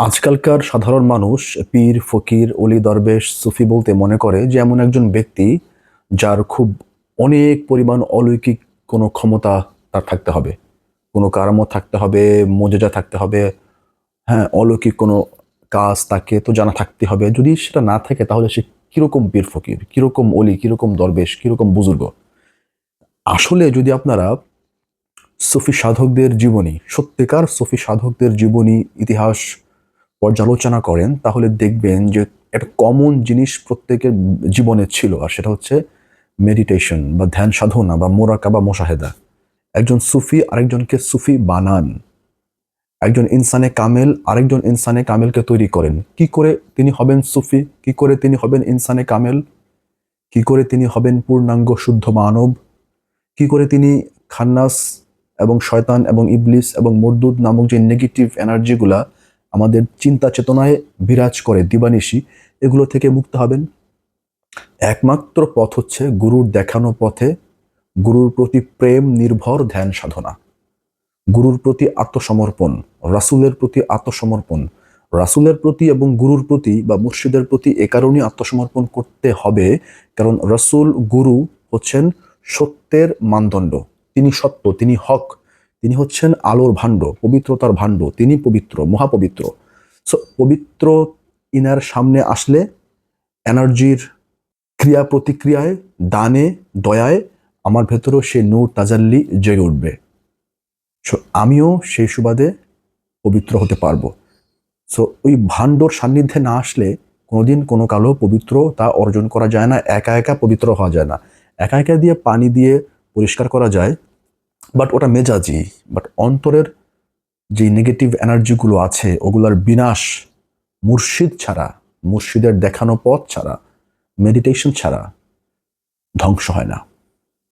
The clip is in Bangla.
আজকালকার সাধারণ মানুষ পীর, ফকির, অলি, দরবেশ, সুফি বলতে মনে করে যে এমন একজন ব্যক্তি যার খুব অনেক পরিমাণ অলৌকিক কোনো ক্ষমতা তার থাকতে হবে, কোনো কারামত থাকতে হবে, মোজেজা থাকতে হবে। হ্যাঁ, অলৌকিক কোনো কাজ তাকে তো জানা থাকতে হবে। যদি সেটা না থাকে তাহলে সে কিরকম পীর, ফকির, কিরকম অলি, কিরকম দরবেশ, কিরকম বুজুর্গ। আসলে যদি আপনারা সুফি সাধকদের জীবনী, সত্যিকার সুফি সাধকদের জীবনী, ইতিহাস পর্যালোচনা করেন তাহলে দেখবেন যে একটা কমন জিনিস প্রত্যেকের জীবনে ছিল, আর সেটা হচ্ছে মেডিটেশন বা ধ্যান সাধনা বা মোরাকাবা মোশাহেদা। একজন সুফি আরেকজনকে সুফি বানান, একজন ইনসানে কামেল আরেকজন ইনসানে কামেলকে তৈরি করেন। কি করে তিনি হবেন সুফি, কি করে তিনি হবেন ইনসানে কামেল, কি করে তিনি হবেন পূর্ণাঙ্গ শুদ্ধ মানব, কি করে তিনি খান্নাস এবং শয়তান এবং ইবলিস এবং মরদুদ নামক যে নেগেটিভ এনার্জিগুলা আমাদের চিন্তা চেতনায় বিরাজ করে দিবানিশি, এগুলো থেকে মুক্ত হবেন। একমাত্র পথ হচ্ছে গুরুর দেখানো পথে গুরুর প্রতি প্রেম নির্ভর ধ্যান সাধনা, গুরুর প্রতি আত্মসমর্পণ, রাসূলের প্রতি আত্মসমর্পণ। রাসূলের প্রতি এবং গুরুর প্রতি বা মুর্শিদের প্রতি এ কারণেই আত্মসমর্পণ করতে হবে, কারণ রাসূল, গুরু হচ্ছেন সত্যের মানদণ্ড। তিনি সত্য, তিনি হক, তিনি হচ্ছেন আলোর ভাণ্ড, পবিত্রতার ভাণ্ড, তিনি পবিত্র, মহাপবিত্র। সো পবিত্র ইনার সামনে আসলে এনার্জির ক্রিয়া প্রতিক্রিয়ায়, দানে, দয়ায় আমার ভেতরেও সেই নূর তাজাল্লি জেগে উঠবে। সো আমিও সেই সুবাদে পবিত্র হতে পারবো। সো ওই ভাণ্ডর সান্নিধ্যে না আসলে কোনোদিন কোনো কালো পবিত্র তা অর্জন করা যায় না। একা একা পবিত্র হওয়া যায় না। একা একা দিয়ে পানি দিয়ে পরিষ্কার করা যায়, বাট ওটা মেজাজি। বাট অন্তরের যে নেগেটিভ এনার্জিগুলো আছে ওগুলার বিনাশ মুর্শিদ ছাড়া, মুর্শিদের দেখানো পথ ছাড়া, মেডিটেশন ছাড়া ধ্বংস হয় না।